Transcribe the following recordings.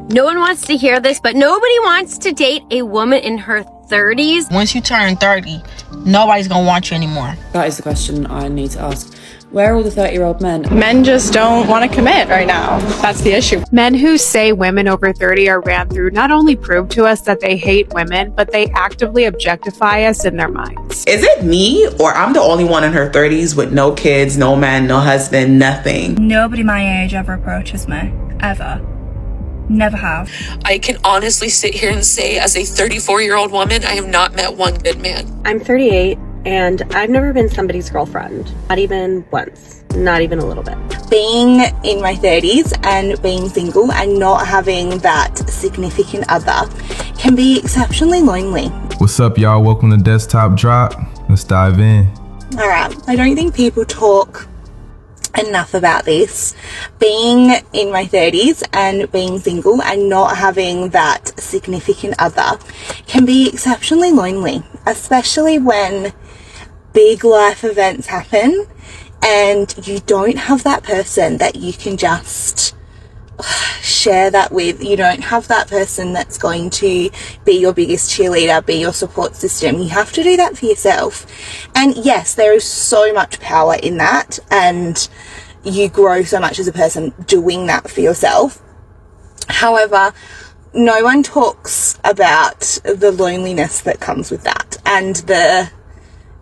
No one wants to hear this, but nobody wants to date a woman in her 30s. Once you turn 30, nobody's gonna want you anymore. That is the question I need to ask. Where are all the 30-year-old men? Men just don't want to commit right now. That's the issue. Men who say women over 30 are ran through not only prove to us that they hate women, but they actively objectify us in their minds. Is it me, or I'm the only one in her 30s with no kids, no man, no husband, nothing? Nobody my age ever approaches me, ever. Never have. I can honestly sit here and say, as a 34-year-old woman, I have not met one good man. I'm 38, and I've never been somebody's girlfriend. Not even once. Not even a little bit. Being in my 30s and being single and not having that significant other can be exceptionally lonely. What's up, y'all? Welcome to DesktopDrop. Let's dive in. All right. I don't think people talk enough about this. Being in my 30s and being single and not having that significant other can be exceptionally lonely, especially when big life events happen and you don't have that person that you can just share that with. You don't have that person that's going to be your biggest cheerleader, be your support system. You have to do that for yourself. And yes, there is so much power in that, and you grow so much as a person doing that for yourself. However, no one talks about the loneliness that comes with that, and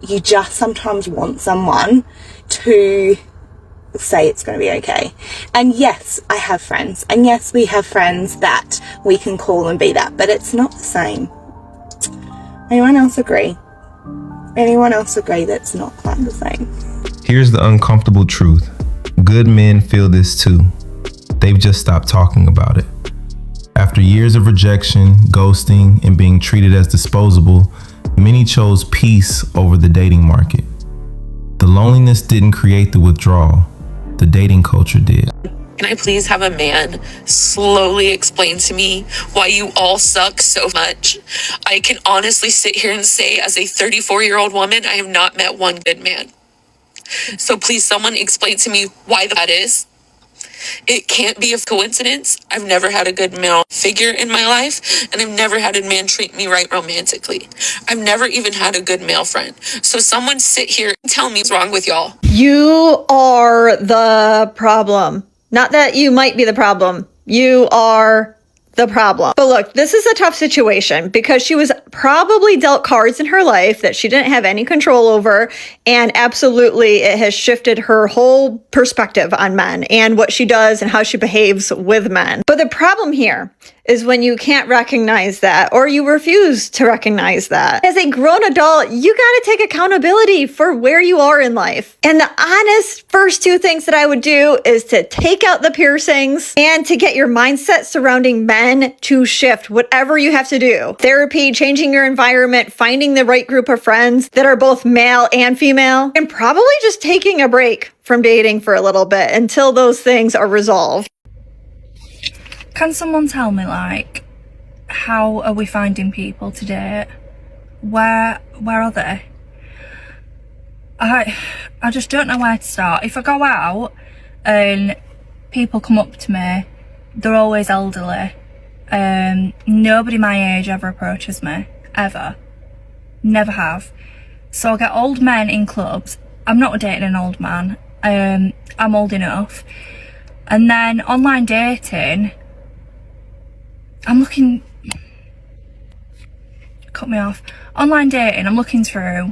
you just sometimes want someone to say it's going to be okay. And yes, I have friends, and yes, we have friends that we can call and be that, but it's not the same. Anyone else agree? Anyone else agree that's not quite the same? Here's the uncomfortable truth. Good men feel this too. They've just stopped talking about it. After years of rejection, ghosting, and being treated as disposable, many chose peace over the dating market. The loneliness didn't create the withdrawal. The dating culture did. Can I please have a man slowly explain to me why you all suck so much? I can honestly sit here and say, as a 34-year-old woman, I have not met one good man. So please, someone explain to me why that is. It can't be a coincidence. I've never had a good male figure in my life, and I've never had a man treat me right romantically. I've never even had a good male friend. So someone sit here and tell me what's wrong with y'all. You are the problem. Not that you might be the problem. You are the problem. But look, this is a tough situation because she was probably dealt cards in her life that she didn't have any control over, and absolutely it has shifted her whole perspective on men and what she does and how she behaves with men. But the problem here is when you can't recognize that, or you refuse to recognize that. As a grown adult, you gotta take accountability for where you are in life. And the honest first two things that I would do is to take out the piercings and to get your mindset surrounding men to shift, whatever you have to do. Therapy, changing your environment, finding the right group of friends that are both male and female, and probably just taking a break from dating for a little bit until those things are resolved. Can someone tell me, like, how are we finding people to date? Where are they? I just don't know where to start. If I go out and people come up to me, they're always elderly. Nobody my age ever approaches me, ever. Never have. So I get old men in clubs. I'm not dating an old man. I'm old enough. And then online dating, I'm looking, cut me off. Online dating, I'm looking through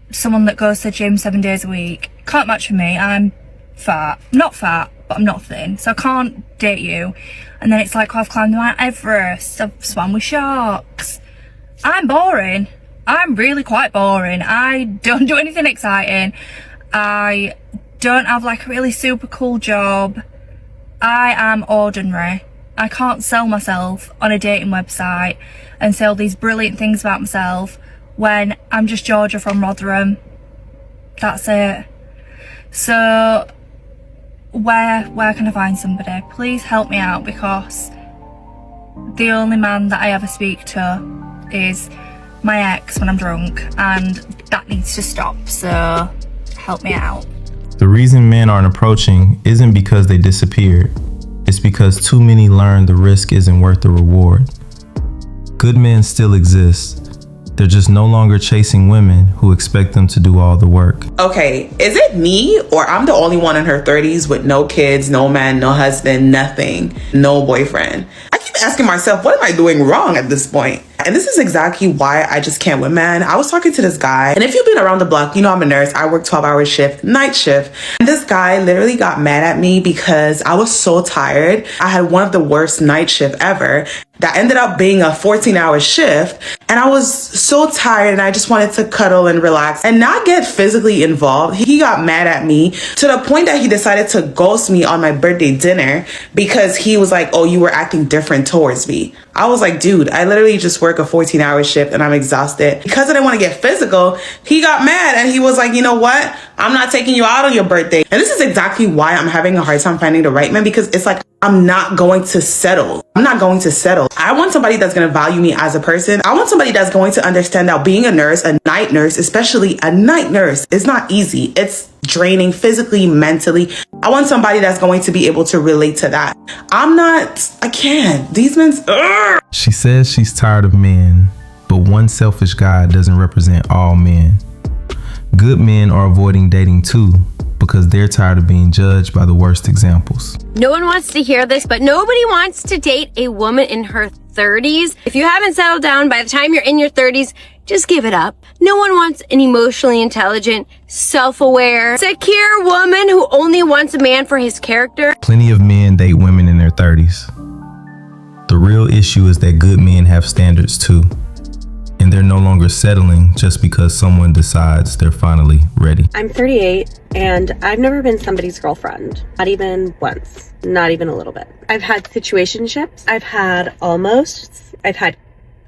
someone that goes to the gym 7 days a week. Can't match with me. I'm fat. Not fat, but I'm not thin. So I can't date you. And then it's like, oh, I've climbed Mount Everest. I've swam with sharks. I'm boring. I'm really quite boring. I don't do anything exciting. I don't have like a really super cool job. I am ordinary. I can't sell myself on a dating website and say all these brilliant things about myself when I'm just Georgia from Rotherham. That's it. So where can I find somebody? Please help me out, because the only man that I ever speak to is my ex when I'm drunk, and that needs to stop. So help me out. The reason men aren't approaching isn't because they disappeared. It's because too many learn the risk isn't worth the reward. Good men still exist. They're just no longer chasing women who expect them to do all the work. Okay, is it me or I'm the only one in her 30s with no kids, no man, no husband, nothing, no boyfriend? I keep asking myself, what am I doing wrong at this point? And this is exactly why I just can't with men. I was talking to this guy, and if you've been around the block, you know I'm a nurse. I work 12-hour shift, night shift. And this guy literally got mad at me because I was so tired. I had one of the worst night shift ever. That ended up being a 14-hour shift. And I was so tired and I just wanted to cuddle and relax and not get physically involved. He got mad at me to the point that he decided to ghost me on my birthday dinner because he was like, oh, you were acting different towards me. I was like, dude, I literally just work a 14-hour shift and I'm exhausted. Because I didn't want to get physical, he got mad and he was like, you know what? I'm not taking you out on your birthday. And this is exactly why I'm having a hard time finding the right man, because it's like, I'm not going to settle. I'm not going to settle. I want somebody that's going to value me as a person. I want somebody that's going to understand that being a nurse, a night nurse, especially a night nurse, is not easy. It's draining physically, mentally. I want somebody that's going to be able to relate to that. I can't. These men's. Ugh. She says she's tired of men, but one selfish guy doesn't represent all men. Good men are avoiding dating too, because they're tired of being judged by the worst examples. No one wants to hear this, but nobody wants to date a woman in her 30s. If you haven't settled down by the time you're in your 30s, just give it up. No one wants an emotionally intelligent, self-aware, secure woman who only wants a man for his character. Plenty of men date women in their 30s. The real issue is that good men have standards too. And they're no longer settling just because someone decides they're finally ready. I'm 38 and I've never been somebody's girlfriend. Not even once. Not even a little bit. I've had situationships. I've had almosts. I've had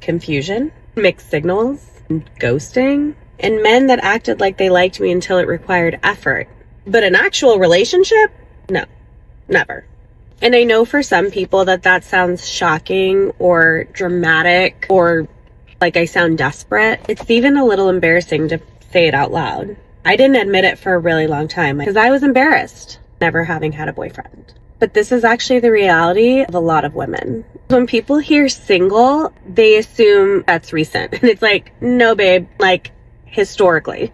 confusion, mixed signals, ghosting, and men that acted like they liked me until it required effort. But an actual relationship? No, never. And I know for some people that sounds shocking or dramatic or like I sound desperate. It's even a little embarrassing to say it out loud. I didn't admit it for a really long time because I was embarrassed never having had a boyfriend. But this is actually the reality of a lot of women. When people hear single, they assume that's recent. And it's like, no, babe, like historically.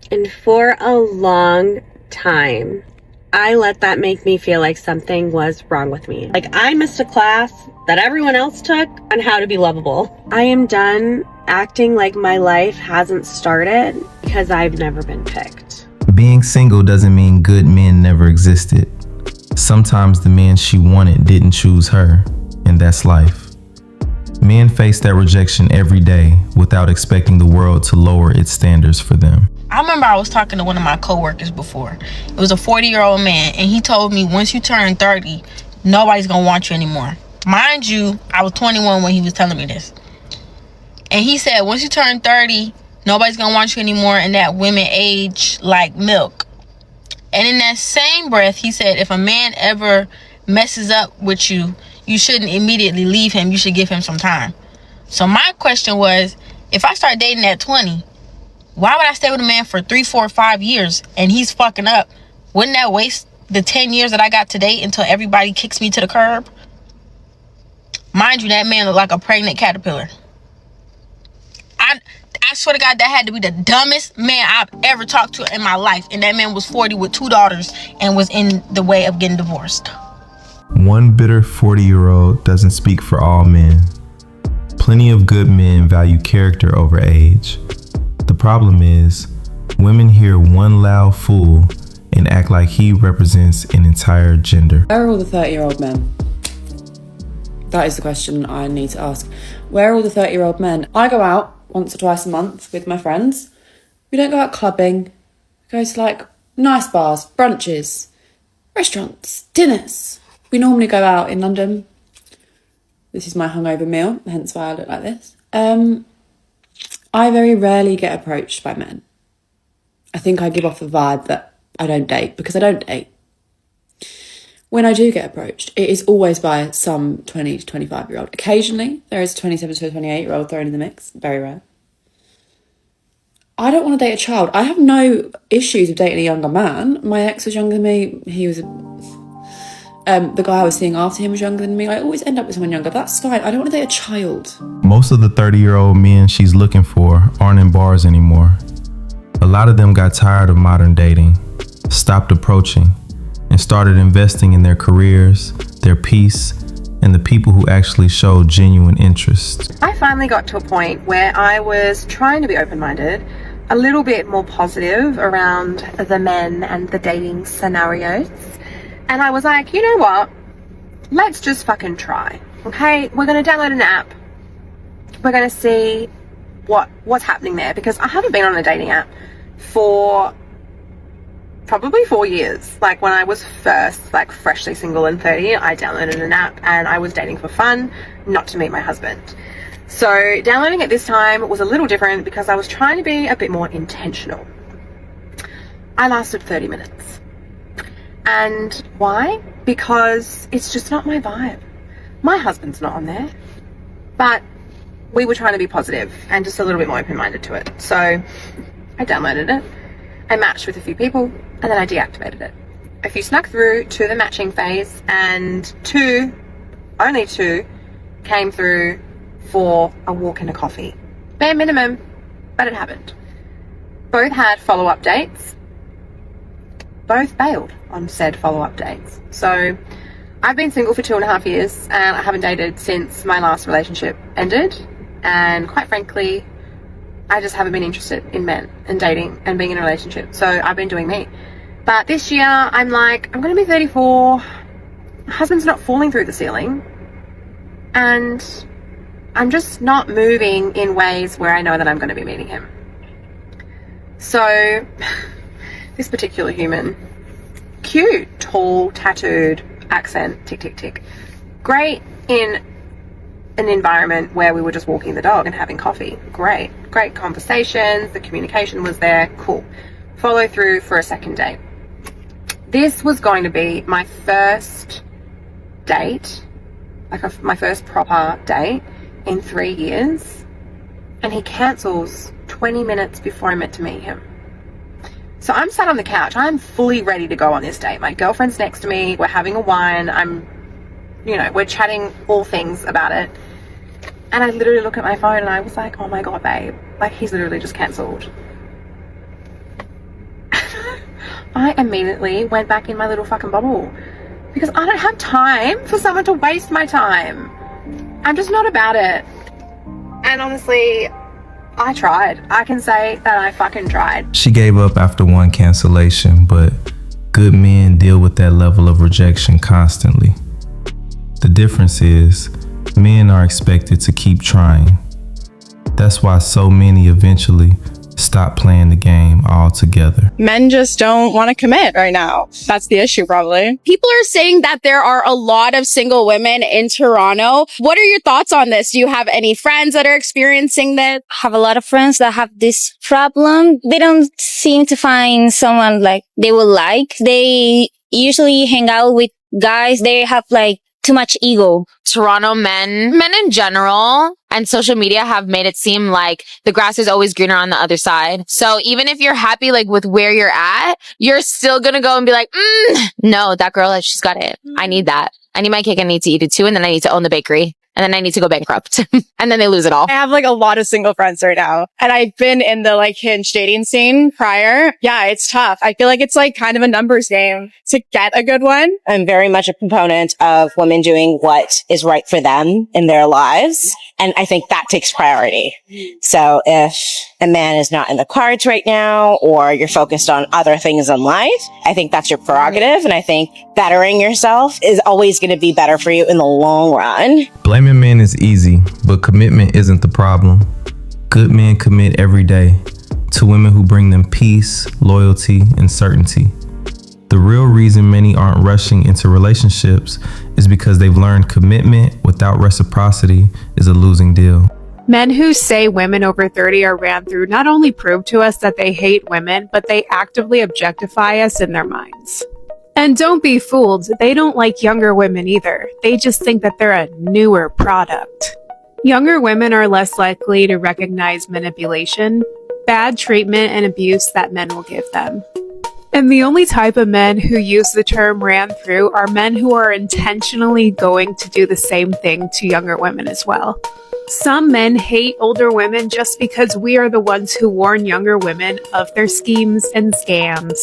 And for a long time, I let that make me feel like something was wrong with me. Like I missed a class that everyone else took on how to be lovable. I am done acting like my life hasn't started because I've never been picked. Being single doesn't mean good men never existed. Sometimes the man she wanted didn't choose her, and that's life. Men face that rejection every day without expecting the world to lower its standards for them. I remember I was talking to one of my coworkers before. It was a 40-year-old man, and he told me once you turn 30, nobody's gonna want you anymore. Mind you, I was 21 when he was telling me this. And he said once you turn 30, nobody's gonna want you anymore, and that women age like milk. And in that same breath, he said if a man ever messes up with you, you shouldn't immediately leave him. You should give him some time. So my question was, if I start dating at 20, why would I stay with a man for 3, 4, 5 years and he's fucking up? Wouldn't that waste the 10 years that I got to date until everybody kicks me to the curb? Mind you, that man looked like a pregnant caterpillar. I swear to God, that had to be the dumbest man I've ever talked to in my life. And that man was 40 with 2 daughters and was in the way of getting divorced. One bitter 40-year-old doesn't speak for all men. Plenty of good men value character over age. The problem is, women hear one loud fool and act like he represents an entire gender. Where are all the 30-year-old men? That is the question I need to ask. Where are all the 30-year-old men? I go out once or twice a month with my friends. We don't go out clubbing. We go to like nice bars, brunches, restaurants, dinners. We normally go out in London. This is my hungover meal, hence why I look like this. I very rarely get approached by men. I think I give off the vibe that I don't date because I don't date. When I do get approached, it is always by some 20 to 25-year-old. Occasionally, there is a 27 to a 28-year-old thrown in the mix. Very rare. I don't want to date a child. I have no issues with dating a younger man. My ex was younger than me. He was The guy I was seeing after him was younger than me. I always end up with someone younger. That's fine. I don't want to date a child. Most of the 30-year-old men she's looking for aren't in bars anymore. A lot of them got tired of modern dating, stopped approaching, and started investing in their careers, their peace, and the people who actually showed genuine interest. I finally got to a point where I was trying to be open-minded, a little bit more positive around the men and the dating scenarios. And I was like, you know what? Let's just fucking try. Okay? We're going to download an app. We're going to see what's happening there, because I haven't been on a dating app for probably 4 years. Like when I was first like freshly single and 30, I downloaded an app and I was dating for fun, not to meet my husband. So downloading it this time was a little different because I was trying to be a bit more intentional. I lasted 30 minutes. And why? Because it's just not my vibe. My husband's not on there. But we were trying to be positive and just a little bit more open-minded to it. So I downloaded it. I matched with a few people and then I deactivated it. A few snuck through to the matching phase, and only two came through for a walk and a coffee. Bare minimum, but it happened. Both had follow-up dates. Both bailed on said follow-up dates. So I've been single for 2.5 years and I haven't dated since my last relationship ended. And quite frankly, I just haven't been interested in men and dating and being in a relationship. So I've been doing me. But this year I'm like, I'm going to be 34. My husband's not falling through the ceiling. And I'm just not moving in ways where I know that I'm going to be meeting him. So this particular human, cute, tall, tattooed, accent, tick, tick, tick. Great in an environment where we were just walking the dog and having coffee. Great conversations, the communication was there, cool. Follow through for a second date. This was going to be my first date, my first proper date in 3 years, and he cancels 20 minutes before I'm meant to meet him. So I'm sat on the couch. I'm fully ready to go on this date. My girlfriend's next to me. We're having a wine. We're chatting all things about it. And I literally look at my phone and I was like, oh my God, babe. Like, he's literally just cancelled. I immediately went back in my little fucking bubble because I don't have time for someone to waste my time. I'm just not about it. And honestly, I tried. I can say that I fucking tried. She gave up after one cancellation, but good men deal with that level of rejection constantly. The difference is, men are expected to keep trying. That's why so many eventually stop playing the game altogether. Men just don't want to commit right now. That's the issue, probably. People are saying that there are a lot of single women in Toronto. What are your thoughts on this? Do you have any friends that are experiencing this? Have a lot of friends that have this problem. They don't seem to find someone like they would like. They usually hang out with guys. They have like too much ego. Toronto men in general, and social media have made it seem like the grass is always greener on the other side. So even if you're happy like with where you're at, you're still gonna go and be like, no, that girl, she's got it. I need that. I need my cake. I need to eat it too. And then I need to own the bakery. And then I need to go bankrupt. And then they lose it all. I have like a lot of single friends right now. And I've been in the like Hinge dating scene prior. Yeah, it's tough. I feel like it's like kind of a numbers game to get a good one. I'm very much a proponent of women doing what is right for them in their lives. And I think that takes priority. So if a man is not in the cards right now, or you're focused on other things in life, I think that's your prerogative. And I think bettering yourself is always going to be better for you in the long run. Blaming men is easy, but commitment isn't the problem. Good men commit every day to women who bring them peace, loyalty, and certainty. The real reason many aren't rushing into relationships is because they've learned commitment without reciprocity is a losing deal. Men who say women over 30 are ran through not only prove to us that they hate women, but they actively objectify us in their minds. And don't be fooled, they don't like younger women either. They just think that they're a newer product. Younger women are less likely to recognize manipulation, bad treatment, and abuse that men will give them. And the only type of men who use the term ran through are men who are intentionally going to do the same thing to younger women as well. Some men hate older women just because we are the ones who warn younger women of their schemes and scams.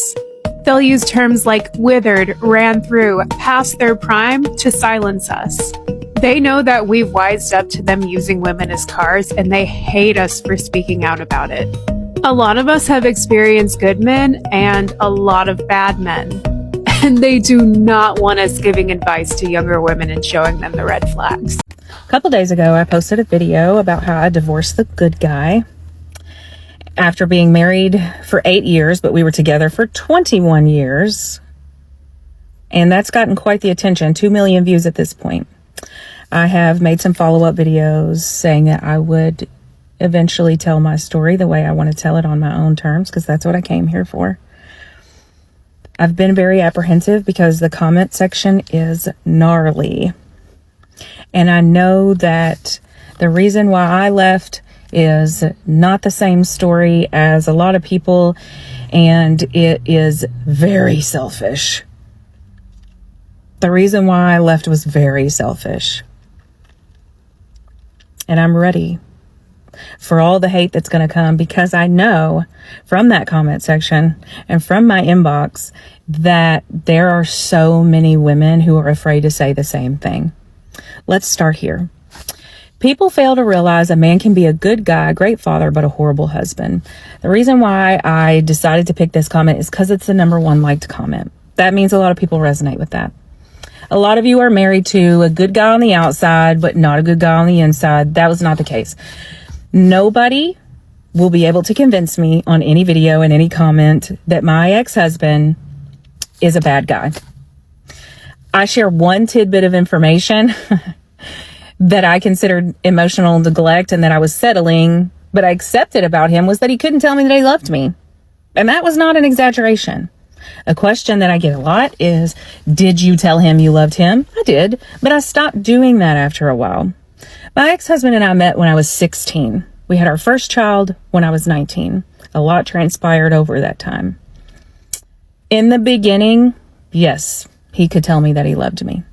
They'll use terms like withered, ran through, past their prime to silence us. They know that we've wised up to them using women as cars, and they hate us for speaking out about it. A lot of us have experienced good men and a lot of bad men, and they do not want us giving advice to younger women and showing them the red flags. A couple days ago, I posted a video about how I divorced the good guy after being married for 8 years, but we were together for 21 years. And that's gotten quite the attention, 2 million views at this point. I have made some follow-up videos saying that I would eventually tell my story the way I want to tell it on my own terms, because that's what I came here for. I've been very apprehensive because the comment section is gnarly. And I know that the reason why I left is not the same story as a lot of people, and it is very selfish. The reason why I left was very selfish. And I'm ready for all the hate that's going to come, because I know from that comment section and from my inbox that there are so many women who are afraid to say the same thing. Let's start here. People fail to realize a man can be a good guy, a great father, but a horrible husband. The reason why I decided to pick this comment is because it's the #1 liked comment. That means a lot of people resonate with that. A lot of you are married to a good guy on the outside, but not a good guy on the inside. That was not the case. Nobody will be able to convince me on any video and any comment that my ex-husband is a bad guy. I share one tidbit of information that I considered emotional neglect and that I was settling, but I accepted about him, was that he couldn't tell me that he loved me. And that was not an exaggeration. A question that I get a lot is, did you tell him you loved him? I did, but I stopped doing that after a while. My ex-husband and I met when I was 16. We had our first child when I was 19. A lot transpired over that time. In the beginning, yes, he could tell me that he loved me.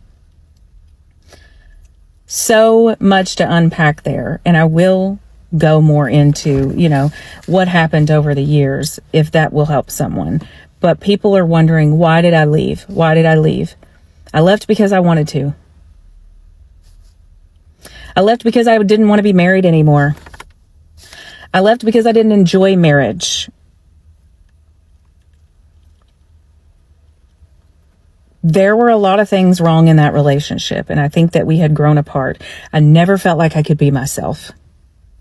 So much to unpack there, and I will go more into, what happened over the years, if that will help someone. But people are wondering, why did I leave? Why did I leave? I left because I wanted to. I left because I didn't want to be married anymore. I left because I didn't enjoy marriage. There were a lot of things wrong in that relationship, and I think that we had grown apart. I never felt like I could be myself.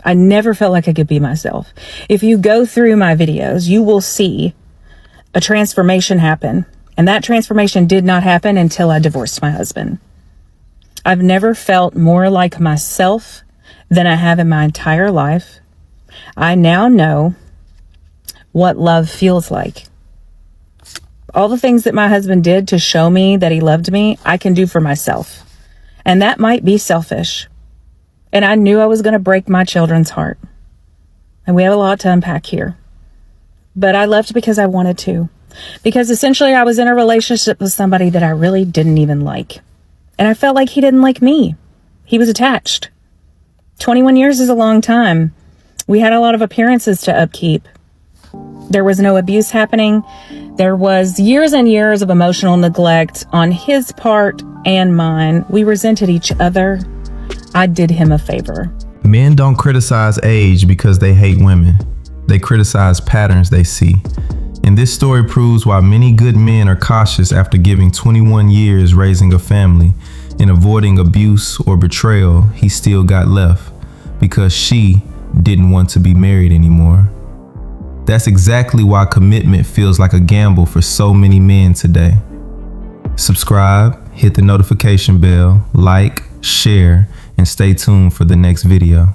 I never felt like I could be myself. If you go through my videos, you will see a transformation happen, and that transformation did not happen until I divorced my husband. I've never felt more like myself than I have in my entire life. I now know what love feels like. All the things that my husband did to show me that he loved me, I can do for myself. And that might be selfish. And I knew I was going to break my children's heart. And we have a lot to unpack here. But I left because I wanted to. Because essentially I was in a relationship with somebody that I really didn't even like. And I felt like he didn't like me. He was attached. 21 years is a long time. We had a lot of appearances to upkeep. There was no abuse happening. There was years and years of emotional neglect on his part and mine. We resented each other. I did him a favor. Men don't criticize age because they hate women. They criticize patterns they see. And this story proves why many good men are cautious after giving 21 years raising a family and avoiding abuse or betrayal. He still got left because she didn't want to be married anymore. That's exactly why commitment feels like a gamble for so many men today. Subscribe, hit the notification bell, like, share, and stay tuned for the next video.